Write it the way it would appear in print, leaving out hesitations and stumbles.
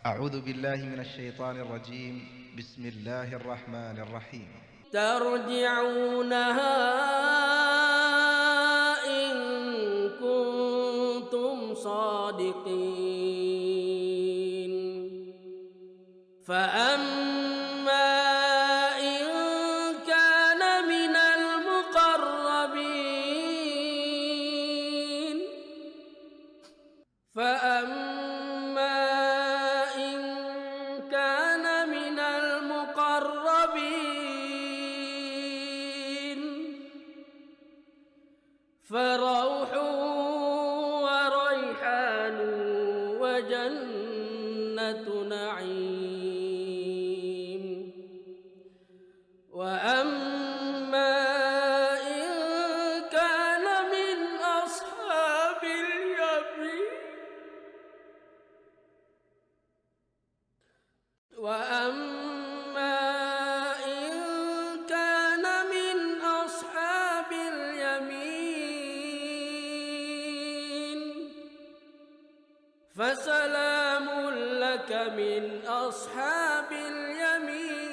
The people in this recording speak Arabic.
أعوذ بالله من الشيطان الرجيم. بسم الله الرحمن الرحيم. ترجعونها إن كنتم صادقين فأما إن كان من المقربين فروح وريحان وجنة نعيم وأما إن كان من أصحاب اليمين فسلام لك من أصحاب اليمين